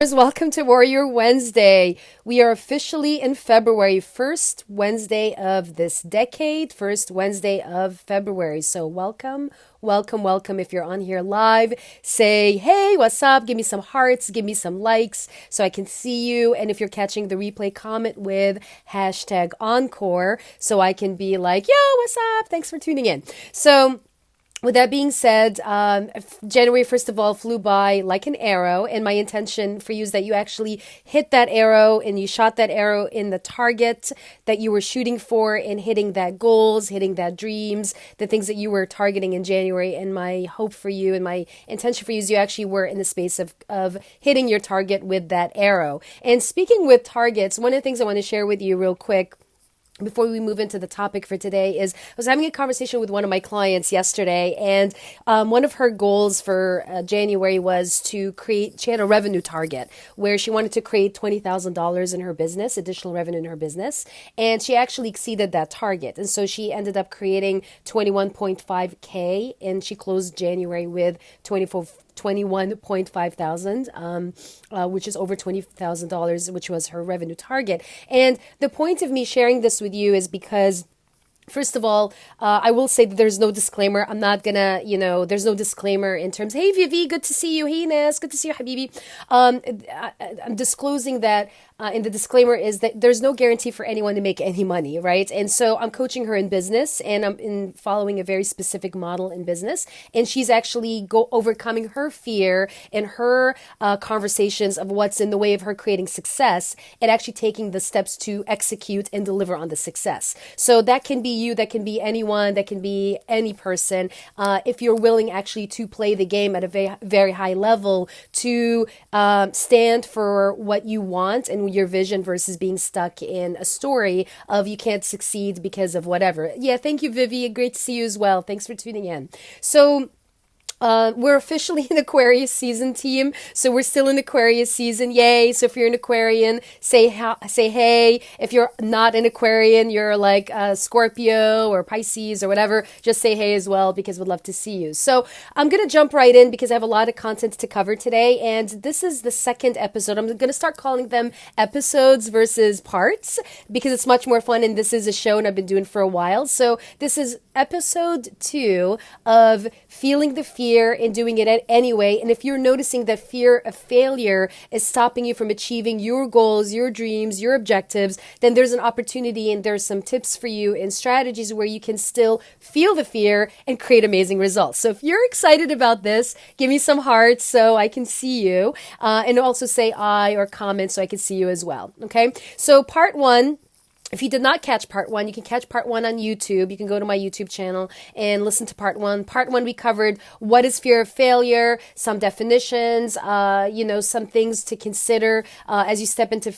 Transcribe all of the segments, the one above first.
Welcome to Warrior Wednesday. We are officially in February, first Wednesday of this decade, first Wednesday of February. So welcome, welcome, welcome. If you're on here live, say, hey, what's up? Give me some hearts, give me some likes so I can see you. And if you're catching the replay, comment with hashtag encore so I can be like, yo, what's up? Thanks for tuning in. So with that being said, January, first of all, flew by like an arrow. And my intention for you is that you actually hit that arrow and you shot that arrow in the target that you were shooting for and hitting that goals, hitting that dreams, the things that you were targeting in January. And my hope for you and my intention for you is you actually were in the space of hitting your target with that arrow. And speaking with targets, one of the things I want to share with you real quick before we move into the topic for today is I was having a conversation with one of my clients yesterday, and one of her goals for January was to create, she had a revenue target where she wanted to create $20,000 in her business, additional revenue in her business, and she actually exceeded that target. And so she ended up creating 21.5K, and she closed January with 21.5 thousand, which is over $20,000, which was her revenue target. And the point of me sharing this with you is because first of all, I will say that there's no disclaimer. I'm not gonna, there's no disclaimer in terms, hey, Vivi, good to see you. Hey, Nes, good to see you, Habibi. I'm disclosing that in the disclaimer is that there's no guarantee for anyone to make any money, right? And so I'm coaching her in business and I'm in following a very specific model in business. And she's actually overcoming her fear and her conversations of what's in the way of her creating success and actually taking the steps to execute and deliver on the success. So that can be you, that can be anyone, that can be any person. If you're willing actually to play the game at a very, very high level, to stand for what you want and your vision versus being stuck in a story of you can't succeed because of whatever. Yeah, thank you, Vivi. Great to see you as well. Thanks for tuning in. So we're officially in Aquarius season, team. So we're still in Aquarius season. Yay. So if you're an Aquarian, say hey. If you're not an Aquarian, you're like Scorpio or Pisces or whatever, just say hey as well because we'd love to see you. So I'm going to jump right in because I have a lot of content to cover today. And this is the second episode. I'm going to start calling them episodes versus parts because it's much more fun. And this is a show and I've been doing for a while. So this is episode 2 of Feeling the Fear and doing it anyway. And if you're noticing that fear of failure is stopping you from achieving your goals, your dreams, your objectives, then there's an opportunity and there's some tips for you and strategies where you can still feel the fear and create amazing results. So if you're excited about this, give me some hearts so I can see you, and also say I or comment so I can see you as well. Okay. So part 1. If you did not catch part 1, you can catch part 1 on YouTube. You can go to my YouTube channel and listen to part 1. Part 1, we covered what is fear of failure, some definitions, some things to consider as you step into,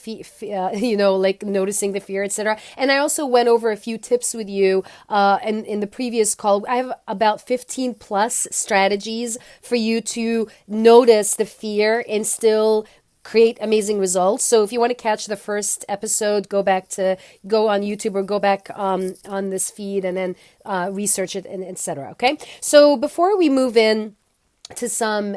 like noticing the fear, etc. And I also went over a few tips with you in the previous call. I have about 15 plus strategies for you to notice the fear and still create amazing results. So if you want to catch the first episode, go on YouTube or go back on this feed and then research it and etc. Okay. So before we move in to some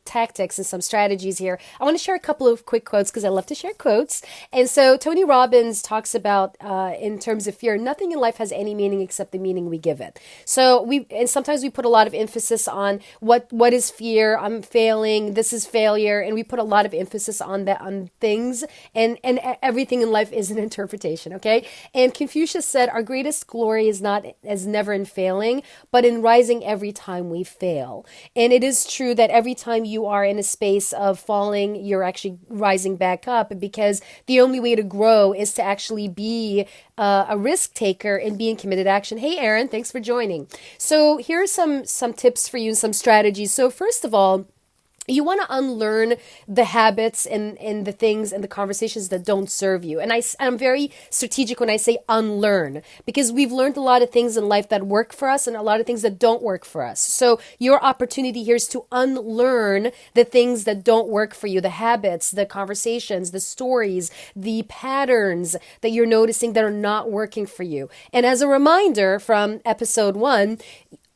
tactics and some strategies here, I want to share a couple of quick quotes because I love to share quotes. And so Tony Robbins talks about in terms of fear, nothing in life has any meaning except the meaning we give it. So sometimes we put a lot of emphasis on what is fear. I'm failing. This is failure, and we put a lot of emphasis on that, on things, and everything in life is an interpretation. Okay. And Confucius said, "Our greatest glory is never in failing, but in rising every time we fail." And it is true that every time you are in a space of falling, you're actually rising back up because the only way to grow is to actually be a risk taker and be in committed action. Hey, Aaron, thanks for joining. So here are some tips for you and some strategies. So first of all, you want to unlearn the habits and the things and the conversations that don't serve you. And I'm very strategic when I say unlearn, because we've learned a lot of things in life that work for us and a lot of things that don't work for us. So your opportunity here is to unlearn the things that don't work for you, the habits, the conversations, the stories, the patterns that you're noticing that are not working for you. And as a reminder from episode 1,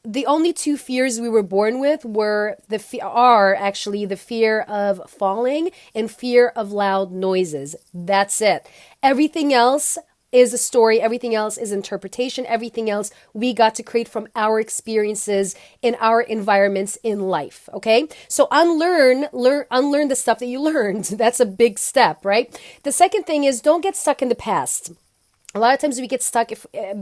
the only two fears we were born with were are actually the fear of falling and fear of loud noises. That's it. Everything else is a story. Everything else is interpretation. Everything else we got to create from our experiences in our environments in life. Okay. So unlearn the stuff that you learned. That's a big step, right? The second thing is don't get stuck in the past. A lot of times we get stuck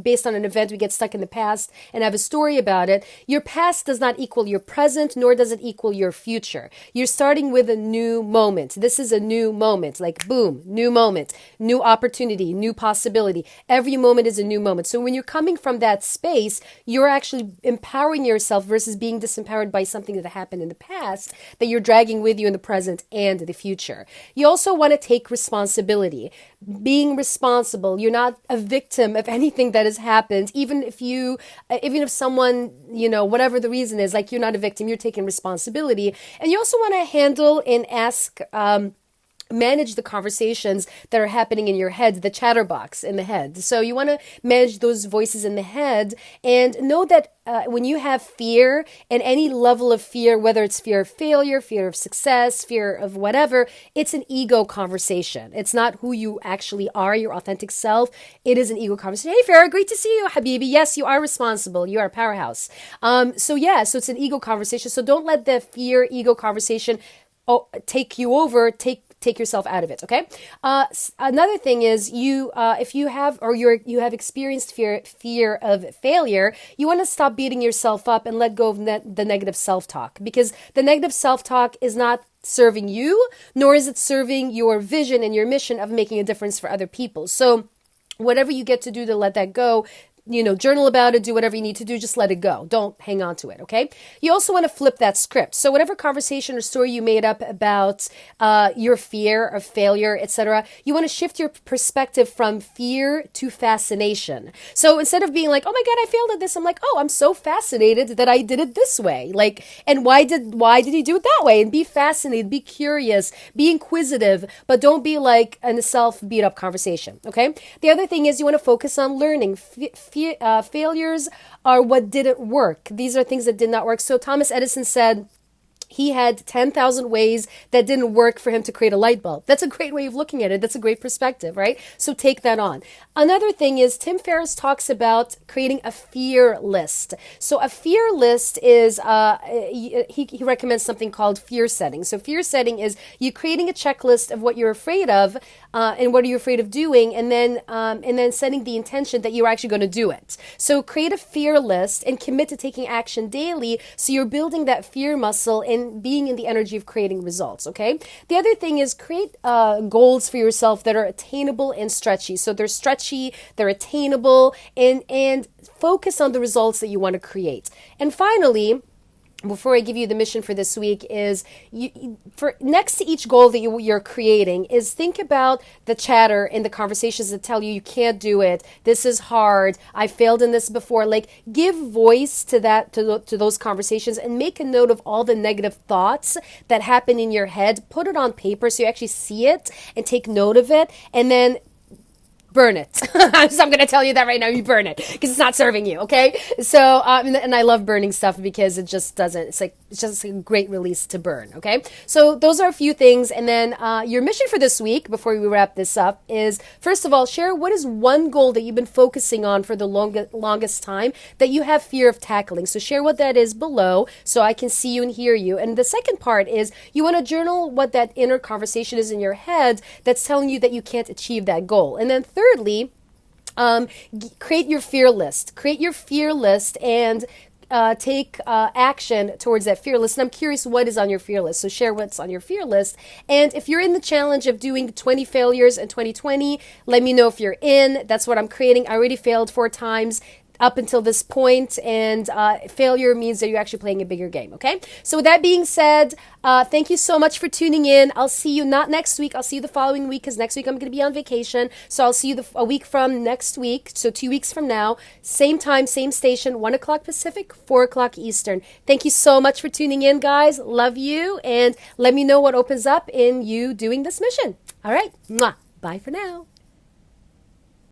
based on an event, we get stuck in the past and have a story about it. Your past does not equal your present, nor does it equal your future. You're starting with a new moment. This is a new moment, like boom, new moment, new opportunity, new possibility. Every moment is a new moment. So when you're coming from that space, you're actually empowering yourself versus being disempowered by something that happened in the past that you're dragging with you in the present and the future. You also want to take responsibility. Being responsible. You're not a victim of anything that has happened, even if someone, whatever the reason is, like you're not a victim, you're taking responsibility. And you also want to handle and manage the conversations that are happening in your head, the chatterbox in the head. So you want to manage those voices in the head and know that when you have fear and any level of fear, whether it's fear of failure, fear of success, fear of whatever, it's an ego conversation. It's not who you actually are, your authentic self. It is an ego conversation. Hey, Farah, great to see you, Habibi. Yes, you are responsible. You are a powerhouse. So it's an ego conversation. So don't let the fear ego conversation take you over, take yourself out of it. Okay. Another thing is if you have experienced fear of failure, you want to stop beating yourself up and let go of the negative self-talk, because the negative self-talk is not serving you, nor is it serving your vision and your mission of making a difference for other people. So whatever you get to do to let that go, journal about it, do whatever you need to do, just let it go. Don't hang on to it, okay? You also want to flip that script. So whatever conversation or story you made up about your fear of failure, etc., you want to shift your perspective from fear to fascination. So instead of being like, oh my God, I failed at this, I'm like, oh, I'm so fascinated that I did it this way. Like, and why did he do it that way? And be fascinated, be curious, be inquisitive, but don't be like in a self-beat up conversation, okay? The other thing is you want to focus on learning. Failures are what didn't work. These are things that did not work. So Thomas Edison said he had 10,000 ways that didn't work for him to create a light bulb. That's a great way of looking at it. That's a great perspective, right? So take that on. Another thing is Tim Ferriss talks about creating a fear list. So a fear list is, he recommends something called fear setting. So fear setting is you creating a checklist of what you're afraid of and what are you afraid of doing, and then setting the intention that you're actually going to do it. So create a fear list and commit to taking action daily so you're building that fear muscle and being in the energy of creating results, okay? The other thing is create goals for yourself that are attainable and stretchy. So they're stretchy, they're attainable, and focus on the results that you want to create. And finally, before I give you the mission for this week, is for next to each goal that you're creating is think about the chatter and the conversations that tell you can't do it, this is hard, I failed in this before. Like, give voice to that, to those conversations, and make a note of all the negative thoughts that happen in your head. Put it on paper so you actually see it and take note of it, and then burn it. So I'm going to tell you that right now. You burn it because it's not serving you. Okay. So, and I love burning stuff because it just doesn't, it's just a great release to burn. Okay. So those are a few things. And then, your mission for this week, before we wrap this up, is first of all, share what is one goal that you've been focusing on for the longest time that you have fear of tackling. So share what that is below so I can see you and hear you. And the second part is you want to journal what that inner conversation is in your head that's telling you that you can't achieve that goal. And then thirdly, create your fear list. Create your fear list and take action towards that fear list. And I'm curious what is on your fear list. So share what's on your fear list. And if you're in the challenge of doing 20 failures in 2020, let me know if you're in. That's what I'm creating. I already failed 4 times up until this point, and failure means that you're actually playing a bigger game, okay? So with that being said, thank you so much for tuning in. I'll see you not next week. I'll see you the following week because next week I'm going to be on vacation. So I'll see you a week from next week, so 2 weeks from now. Same time, same station, 1 o'clock Pacific, 4 o'clock Eastern. Thank you so much for tuning in, guys. Love you, and let me know what opens up in you doing this mission. All right. Mwah. Bye for now.